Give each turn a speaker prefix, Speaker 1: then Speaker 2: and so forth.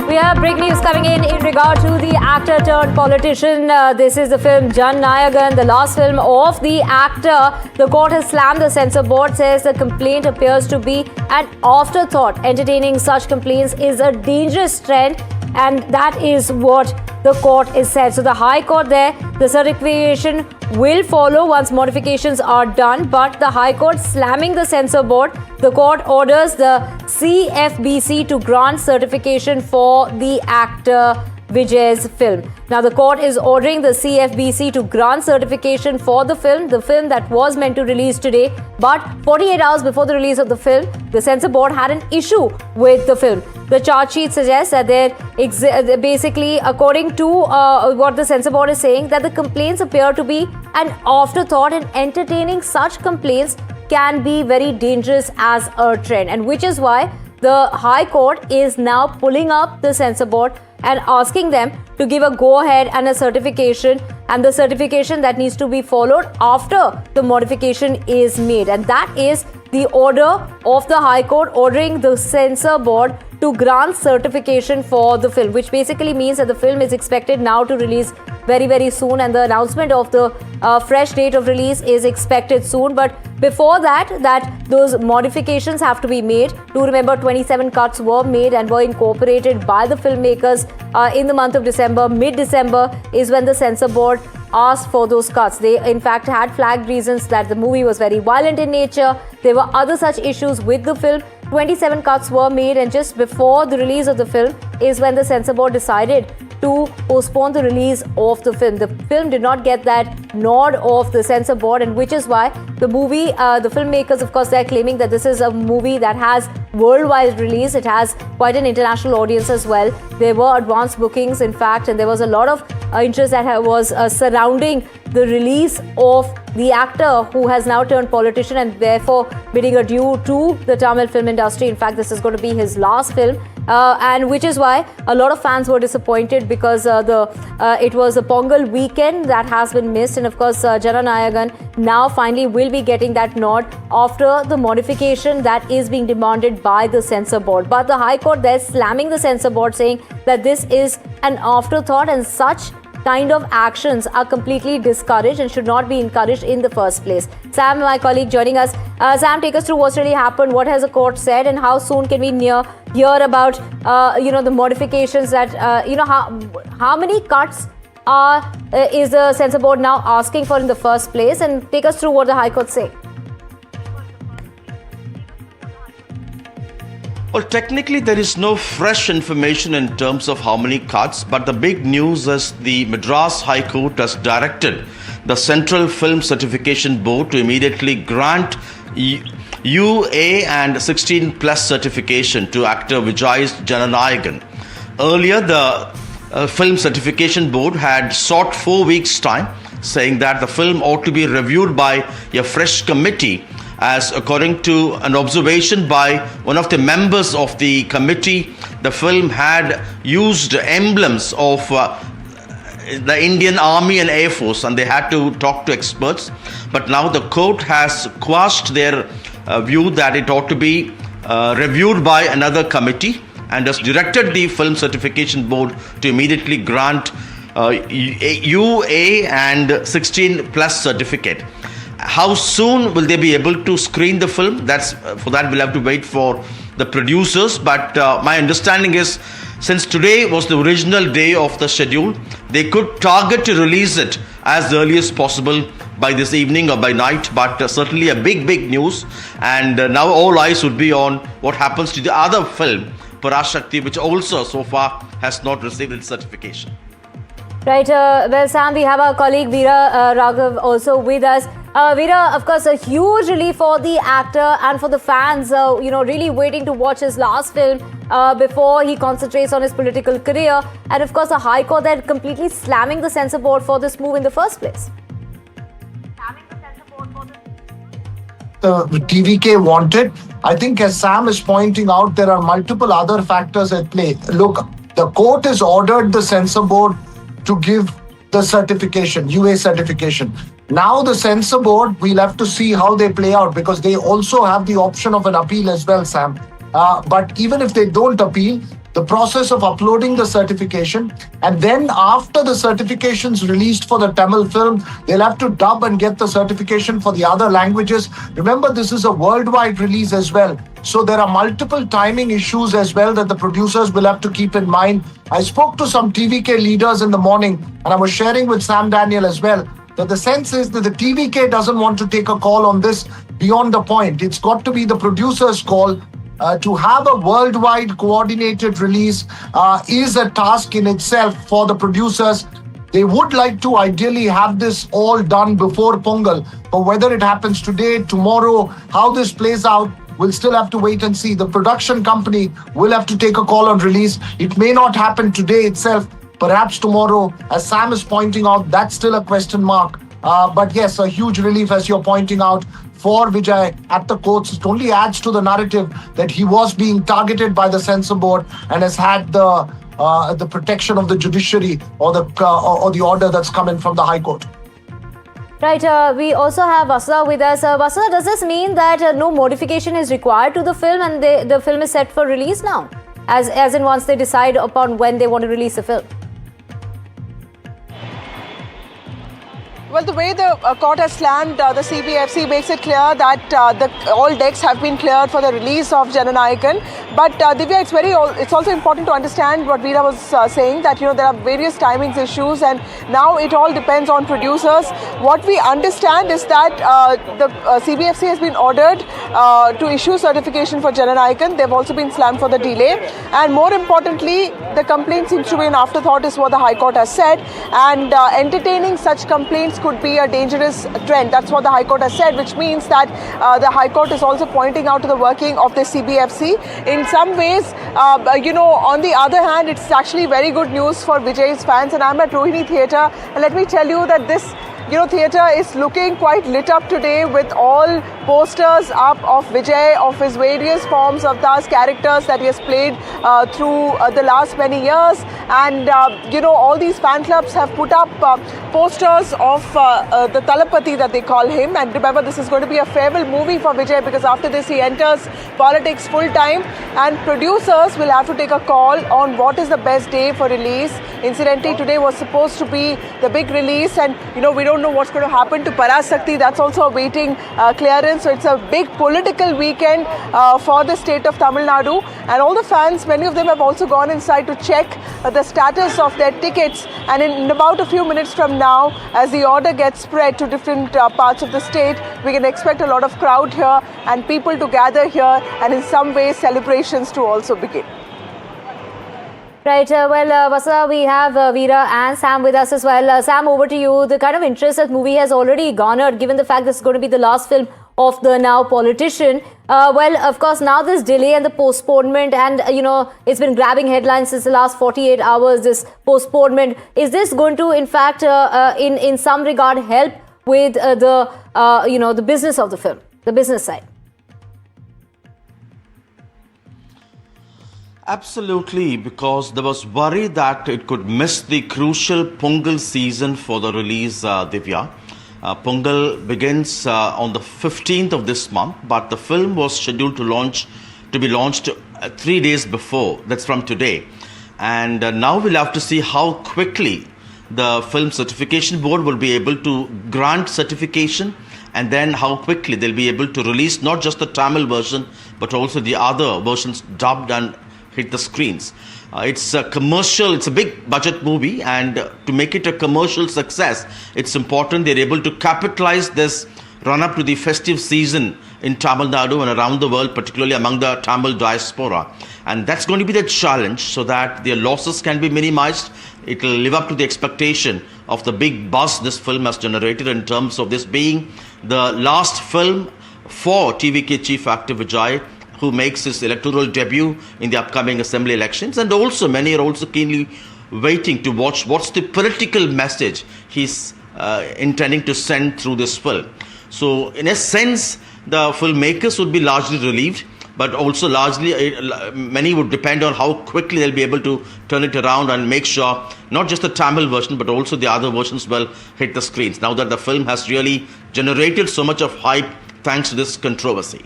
Speaker 1: We have breaking news coming in regard to the actor turned politician. This is the film Jana Nayagan, the last film of the actor. The court has slammed the censor board, says the complaint appears to be an afterthought. Entertaining such complaints is a dangerous trend, and that is what the court is said. So the High Court there, the certification will follow once modifications are done, but the High Court slamming the censor board. The court orders the CBFC to grant certification for the actor Vijay's film. Now, the court is ordering the CBFC to grant certification for the film that was meant to release today. But 48 hours before the release of the film, the censor board had an issue with the film. The charge sheet suggests that basically, according to what the censor board is saying, that the complaints appear to be an afterthought, and entertaining such complaints can be very dangerous as a trend, and which is why the High Court is now pulling up the censor board and asking them to give a go-ahead and a certification, and the certification that needs to be followed after the modification is made. And that is the order of the High Court ordering the censor board to grant certification for the film, which basically means that the film is expected now to release very, very soon, and the announcement of the fresh date of release is expected soon. But before that those modifications have to be made. Do remember, 27 cuts were made and were incorporated by the filmmakers in the month of December. Mid-December is when the censor board asked for those cuts. They in fact had flagged reasons that the movie was very violent in nature. There were other such issues with the film. 27 cuts were made, and just before the release of the film is when the censor board decided to postpone the release of the film. The film did not get that nod of the censor board, and which is why the movie, the filmmakers, of course, they're claiming that this is a movie that has worldwide release. It has quite an international audience as well. There were advance bookings, in fact, and there was a lot of interest that was surrounding the release of the actor who has now turned politician and therefore bidding adieu to the Tamil film industry. In fact, this is going to be his last film, and which is why a lot of fans were disappointed because it was a Pongal weekend that has been missed. And of course, Jana Nayagan now finally will be getting that nod after the modification that is being demanded by the censor board. But the High Court there slamming the censor board, saying that this is an afterthought and such kind of actions are completely discouraged and should not be encouraged in the first place. Sam, my colleague, joining us. Sam, take us through what's really happened. What has the court said, and how soon can we hear about the modifications that how many cuts is the censor board now asking for in the first place? And take us through what the High Court say.
Speaker 2: Well, technically, there is no fresh information in terms of how many cuts, but the big news is the Madras High Court has directed the Central Film Certification Board to immediately grant UA and 16 plus certification to actor Vijay's Jana Nayagan. Earlier, the Film Certification Board had sought 4 weeks' time, saying that the film ought to be reviewed by a fresh committee, as according to an observation by one of the members of the committee, the film had used emblems of the Indian Army and Air Force, and they had to talk to experts. But now the court has quashed their view that it ought to be reviewed by another committee, and has directed the Film Certification Board to immediately grant UA and 16 plus certificate. How soon will they be able to screen the film? For that we'll have to wait for the producers. But my understanding is, since today was the original day of the schedule, they could target to release it as early as possible by this evening or by night. But certainly a big news. And now all eyes would be on what happens to the other film, Parashakti, which also so far has not received its certification.
Speaker 1: Right. Well, Sam, we have our colleague Veera Raghav also with us. Veera, of course, a huge relief for the actor and for the fans, really waiting to watch his last film before he concentrates on his political career. And of course, a High Court that completely slamming the censor board for this move in the first place.
Speaker 3: The TVK wanted. I think, as Sam is pointing out, there are multiple other factors at play. Look, the court has ordered the censor board to give the certification, UA certification. Now the censor board, we'll have to see how they play out, because they also have the option of an appeal as well, Sam. But even if they don't appeal, the process of uploading the certification, and then after the certification's released for the Tamil film, they'll have to dub and get the certification for the other languages. Remember, this is a worldwide release as well. So there are multiple timing issues as well that the producers will have to keep in mind. I spoke to some TVK leaders in the morning, and I was sharing with Sam Daniel as well, that the sense is that the TVK doesn't want to take a call on this beyond the point. It's got to be the producer's call. To have a worldwide coordinated release is a task in itself for the producers. They would like to ideally have this all done before Pongal, but whether it happens today, tomorrow, how this plays out, we'll still have to wait and see. The production company will have to take a call on release. It may not happen today itself, perhaps tomorrow. As Sam is pointing out, that's still a question mark. But yes, a huge relief, as you're pointing out, for Vijay at the courts. It only adds to the narrative that he was being targeted by the Censor Board and has had the protection of the judiciary or the order that's coming from the High Court.
Speaker 1: Right, we also have Vasa with us. Vasa, does this mean that no modification is required to the film and the film is set for release now? As in once they decide upon when they want to release the film?
Speaker 4: Well, the way the court has slammed the CBFC makes it clear that all decks have been cleared for the release of Jana Nayagan. But Divya, it's also important to understand what Veera was saying, that there are various timings issues, and now it all depends on producers. What we understand is that the CBFC has been ordered to issue certification for Jana Nayagan. They've also been slammed for the delay, and more importantly, the complaint seems to be an afterthought, is what the High Court has said, and entertaining such complaints could be a dangerous trend. That's what the High Court has said, which means that the High Court is also pointing out to the working of the CBFC. In some ways, on the other hand, it's actually very good news for Vijay's fans. And I'm at Rohini Theatre, and let me tell you that this theatre is looking quite lit up today with all posters up of Vijay, of his various forms of those characters that he has played through the last many years. And, all these fan clubs have put up posters of the Thalapathy that they call him. And remember, this is going to be a farewell movie for Vijay, because after this he enters politics full time, and producers will have to take a call on what is the best day for release. Incidentally, today was supposed to be the big release, and we don't know what's going to happen to Parasakti. That's also awaiting clearance. So it's a big political weekend for the state of Tamil Nadu, and all the fans, many of them have also gone inside to check the status of their tickets. And in about a few minutes from now, as the order gets spread to different parts of the state, we can expect a lot of crowd here and people to gather here, and in some ways celebrations to also begin.
Speaker 1: Right, Vasa, we have Veera and Sam with us as well. Sam, over to you. The kind of interest that movie has already garnered, given the fact this is going to be the last film of the now politician. Of course, now this delay and the postponement, and it's been grabbing headlines since the last 48 hours, this postponement. Is this going to, in fact, in some regard, help with the business of the film, the business side?
Speaker 2: Absolutely, because there was worry that it could miss the crucial Pongal season for the release, Divya. Pongal begins on the 15th of this month, but the film was scheduled to be launched 3 days before. That's from today. And now we'll have to see how quickly the Film Certification Board will be able to grant certification, and then how quickly they'll be able to release not just the Tamil version, but also the other versions dubbed and hit the screens. It's a commercial, it's a big budget movie, and to make it a commercial success, it's important they're able to capitalize this run up to the festive season in Tamil Nadu and around the world, particularly among the Tamil diaspora. And that's going to be the challenge, so that their losses can be minimized. It will live up to the expectation of the big buzz this film has generated, in terms of this being the last film for TVK chief actor Vijay, who makes his electoral debut in the upcoming assembly elections. And also many are also keenly waiting to watch what's the political message he's intending to send through this film. So in a sense, the filmmakers would be largely relieved, but also largely many would depend on how quickly they'll be able to turn it around and make sure not just the Tamil version, but also the other versions will hit the screens, now that the film has really generated so much of hype thanks to this controversy.